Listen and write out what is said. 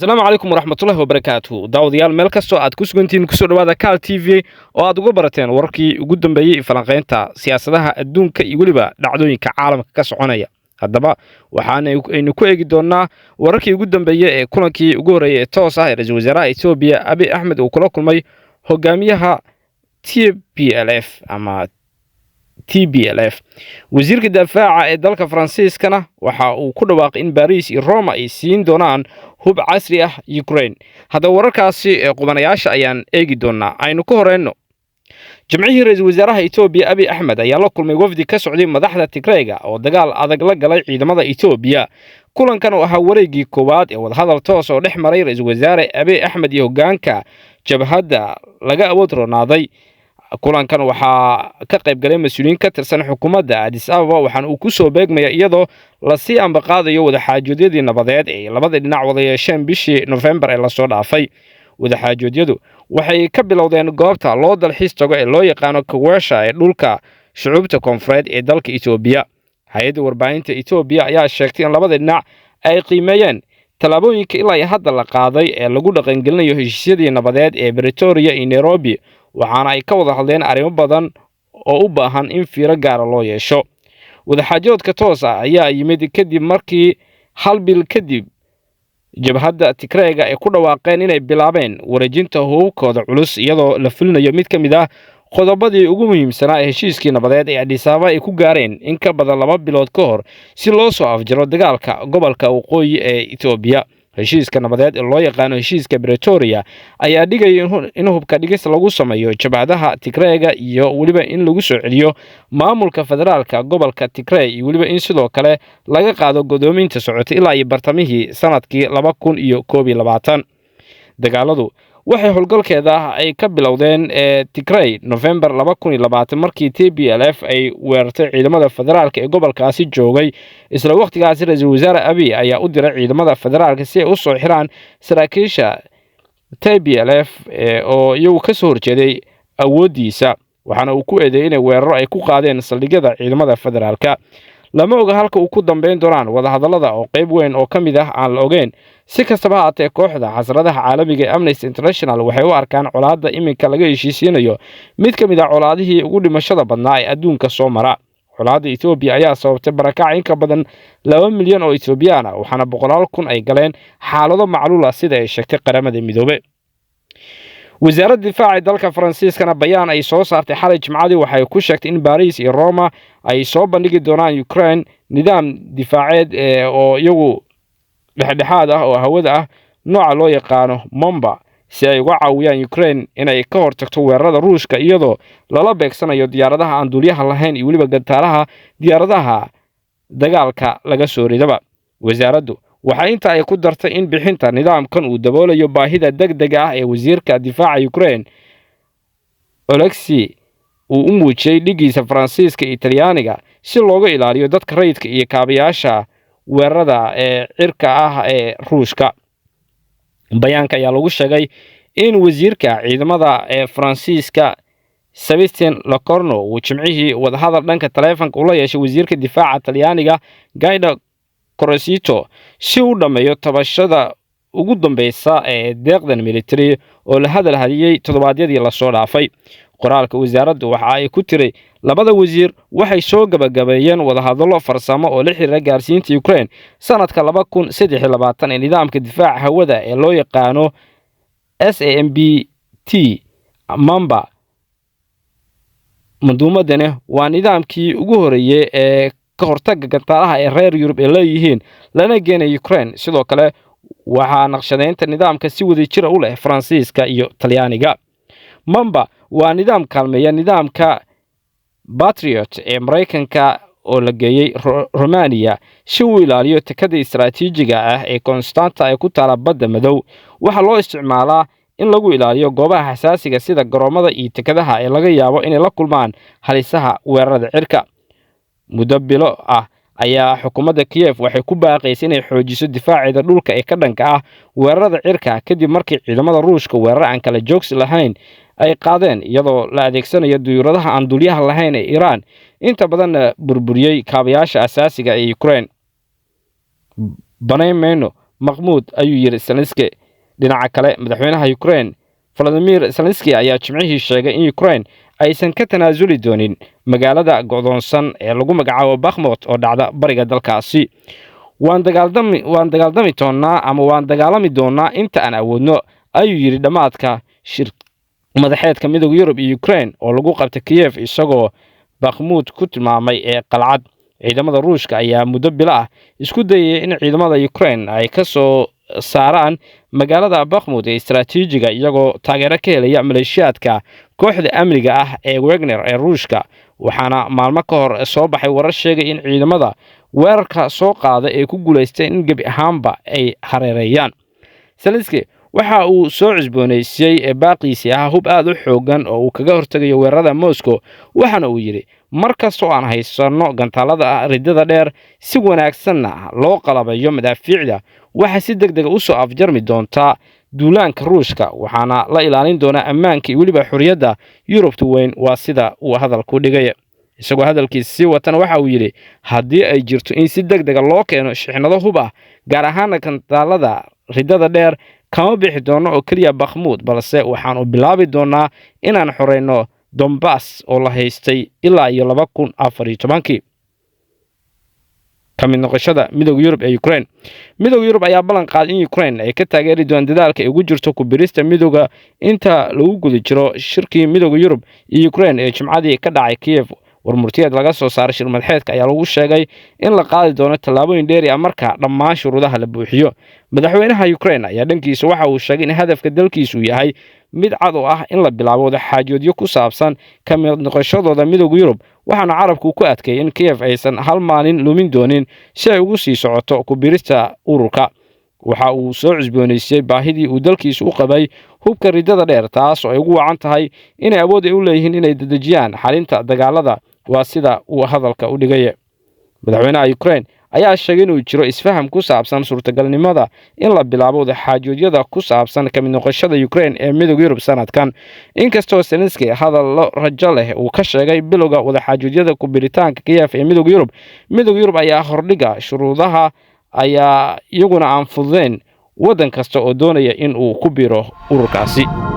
السلام عليكم ورحمة الله وبركاته داوديال meel kasto aad ku sugantiin ku soo dhawaada Kal TV oo aad uga barateen wararkii ugu dambeeyay falanqaynta siyaasadaha adduunka iyo waliba dhacdooyinka caalamka ka soconaya haddaba waxaanu ku eegi doonaa wararkii ugu dambeeyay ee kulankii ugu horeeyay ee toos ah ee ra'iisul wasaaraha Itoobiya Abiy Ahmed uu kula kulmay hogaamiyaha TPLF ama TPLF wasiirka difaaca ee dalka Faransiiskana waxa uu ku dhawaaqay in Paris iyo Roma ay siin doonaan hub casri ah Ukraine hada wararkaasi qubanayaasha ayaan eegi doonaa aynu ku horeyno jamciyaha ra'iisul wasaaraha Itoobiya Abiy Ahmed ayaa la kulmay wafdi ka socday madaxda Tigreega oo dagaal adag la galay ciidamada Itoobiya kulankan oo ahaa wareegii koowaad ee wadahadal toos oo dhex maray ra'iisul wasaare Abiy Ahmed iyo hogaanka jabhadda laga awood roonaaday kulankan waxa ka qayb galay mas'uuliyiin ka tirsan xukuumadda Addis Ababa waxaan uu ku soo beegmaya iyadoo la sii ambaqaadayo wada xaajoodiyadii nabadeed ee labada dhinac wada yeesheen bishii November ee la soo dhaafay wada xaajoodiyadu waxay ka bilowdeen goobta loo dalxiis tago ee loo yaqaan Kawasha ee dhulka shucuubta koonfureed ee dalka Itoobiya hay'adda warbaahinta Itoobiya ayaa sheegtay in labada dhinac ay qiimeeyeen talaabooyinka ilaa hadda la qaaday ee lagu dhaqangelinayo heshiisyadii nabadeed ee Pretoria iyo Nairobi waxaana ay ka wada hadleen arrimo badan oo u baahan in fiiro gaar ah loo yeesho wada xaajoodka toos ah ayaa yimid kadib markii hal bil kadib jabhadda Tigreega ay ku dhawaaqeen inay bilaabeen wareejinta hubkooda culus iyadoo la fulinayo mid ka mid ah qodobadii ugu muhiimsanaa ee heshiiskii nabadeed ee Addis Ababa ay ku gaareen in ka badan 2 bilood ka hor si loo soo afjaro dagaalka gobolka waqooyi ee Itoobiya heshiiska nabadeed ee loo yaqaan heshiiska Pretoria ayaa dhigay in hubka dhigis lagu sameeyo jabhadaha Tigreega iyo waliba in lagu soo celiyo maamulka federaalka gobolka Tigray iyo waliba in sidoo kale laga qaado godoominta socotay ilaa iyo bartamihii sanadkii 2021 dagaaladu waxay howlgalkeeda ay ka bilowdeen Tigray November 2020 markii TPLF ay weerartay ciidamada federaalka ee gobolkaasi joogay isla waqtigaas ra'iisul wasaare Abiy ayaa u diray ciidamada federaalka si ay u soo xiraan saraakiisha TPLF oo iyagu ka soo horjeeday awoodiisa waxaana uu ku eedeeyay in weeraro ay ku qaadeen saldhigyada ciidamada federaalka lama oga halka uu ku dambeyn doonaan wada hadallada oo qayb weyn oo kamid ah aan la ogeyn si kastaba haatee kooxda xasradaha caalamiga ee Amnesty International waxay u arkaan colaadda iminka laga heshiisiinayo mid kamid ah colaadihii ugu dhimashada badnaa ee adduunka soo mara colaadda Itoobiya ayaa sababtay barakac in ka badan 2 milyan oo Itoobiyaan ah waxaana 100,000 ay galeen xaalado macluul ah sida ay sheegtay qaramada midoobay wasaaradda difaaca dalka Faransiiskana bayaan ay soo saartay xalay Jimcaadii waxay ku sheegtay in Paris iyo Roma ay soo bandhigi doonaan Ukraine nidaam difaaceed oo iyagu dhexdhexaad ah oo hawada ah nooca loo yaqaan Mamba si ay uga caawiyaan Ukraine inay ka hortagto weerarada Ruushka iyadoo lala beegsanayo diyaaradaha aan duuliyaha lahayn iyo waliba gantaalaha diyaaradaha dagaalka laga soo ridaba wasaaraddu waxa inta ay ku dartay in bixinta nidaamkan uu daboolayo baahida degdega ah ee wasiirka difaaca Ukraine Oleksiy uu u muujiyay dhigiisa Faransiiska iyo Talyaaniga si looga ilaaliyo dadka rayidka iyo kaabayaasha weerarada ee cirka ah ee Ruushka bayaanka ayaa lagu sheegay in wasiirka ciidamada ee Faransiiska Sébastien Lecornu uu jimcihii wadahadal dhanka taleefanka ula yeeshay wasiirka difaaca Talyaaniga Guido Crosetto si uu dhameeyo tabashada ugu dambeysa ee deeqdan military oo la hadal hadiyay toddobaadyadii la soo dhaafay qoraalka wasaaraddu waxa ay ku tiray labada wasiir waxay soo gabagabeeyeen wadahadallo farsamo oo la xiriira gaarsiinta Ukraine sanadka 2023 ee nidaamka difaaca hawada ee loo yaqaan SAMBT Mamba manduumadana waa nidaamkii ugu horeeyay ee ka hortagga gantaalaha ee reer Yurub ee leeyihiin lana geenay Ukraine sidoo kale waxa naqshadeynta nidaamka si wada jir u leh Faransiiska iyo Talyaaniga Mamba waa nidaam kaalmeeya nidaamka Patriot ee Mareykanka oo la geeyay Romania si uu ilaaliyo takada istiraatiijiga ah ee Constanta ay ku taala badda madow waxa loo isticmaalaa in lagu ilaaliyo goobaha xasaasiga sida garoomada iyo takadaha ee laga yaabo inay la kulmaan halisaha weerarada cirka muddo bilo ah ayaa xukuumadda Kiev waxay ku baaqaysay inay xoojiso difaaceeda dhulka ee ka dhanka ah weerarada cirka kadib markii ciidamada Ruushka weerar aan kala joogsi lahayn ay qaadeen iyadoo la adeegsanayo diyaaradaha aan duuliyaha lahayn ee Iran inta badan burburiyay kaabayaasha asaasiga ee Ukraine banaymayno maqmuud ayuu yiri Zelensky. dhinaca kale madaxweynaha Ukraine Volodymyr Zelensky ayaa jimcihii sheegay in Ukraine aysan ka tanaasuli doonin magaalada go'doonsan ee lagu magacaabo Bakhmut oo dhacda bariga dalkaasi. waan dagaalami doonaa inta aan awoodno ayuu yiri dhamaadka shir madaxeedka midowga Yurub iyo Ukraine oo lagu qabtay Kiev isagoo Bakhmut ku tilmaamay ee qalcad. ciidamada Ruushka ayaa muddo bilo ah isku dayay in ciidamada Ukraine ay ka soo saaraan magaalada Bakhmut ee istiraatiijiga iyagoo taageero ka helaya maleeshiyaadka kooxda amniga ah ee Wagner ee Ruushka. waxaana maalmo ka hor soo baxay warar sheegay in ciidamada weerarka soo qaada ee ku guuleysteen in gebi ahaanba ay hareereeyaan. Zelensky waxa uu soo cusboonaysiiyay baaqiisi hub aad u xoogan oo uu kaga hortagayo weerarada Moscow, waxaana uu yiri markasta oo aan haysano gantaalada ridada dheer si wanaagsanna loo qalabayo madaafiicda waxa si degdeg u soo afjarmi doonta duulaanka Ruushka, waxaana la ilaalin doonaa ammaanka iyo waliba xuriyadda Yurubta weyn. waa sida uu hadalku dhigay. isagoo hadalkiisa sii watan waxa uu yiri haddii ay jirto in si degdeg loo keeno shixnado hub ah gaar ahaan gantaalada ridada dheer kama bixi doono oo kaliya Bakhmut, balse waxaan u bilaabi doonaa inaan xoreyno Donbass oo la haystay ilaa iyo 2014. kamid noqoshada midowga Yurub ee Ukraine. midowga Yurub ayaa ballan qaaday in Ukraine ay ka taageeri doonto dadaalka ay ugu jirto ku birista midowga inta lagu guda jiro shirkii midowga Yurub iyo Ukraine ee Jimcadii ka dhacay Kiev. warmurtiyeed laga soo saaray shir madaxeedka ayaa lagu sheegay in la qaadi doono tallaabooyin dheeri ah marka dhammaan shuruudaha la buuxiyo. madaxweynaha Ukraine ayaa dhankiisa waxa uu sheegay in hadafka dalkiisu yahay mid cad oo ah in la bilaabo xaajoodyo ku saabsan ka mid noqoshadooda midowga Yurub, waxaana carabku ku adkeeyay in Kiev aysan hal maalin lumin doonin si ay ugu sii socoto ku birista ururka. waxa uu soo cusboonaysiiyay baahidii uu dalkiisu u qabay hubka ridada dheer, taas oo ay ugu wacan tahay inay awood u leeyihiin inay dadajiyaan xalinta dagaalada. waa sida uu hadalka u dhigay. madaxweynaha Ukraine ayaa sheegay inuu jiro isfaham ku saabsan suurtagalnimada in la bilaabo xaajoodyada ku saabsan ka mid noqoshada Ukraine ee midowga Yurub sanadkan. inkastoo Zelensky hadallo rajo leh uu ka sheegay bilowga wadaxaajoodyada ku biritaanka Kiev ee midowga Yurub ayaa hordhiga shuruudaha ayaa iyaguna aan fududeyn waddan kasta oo doonaya in uu ku biro ururkaasi.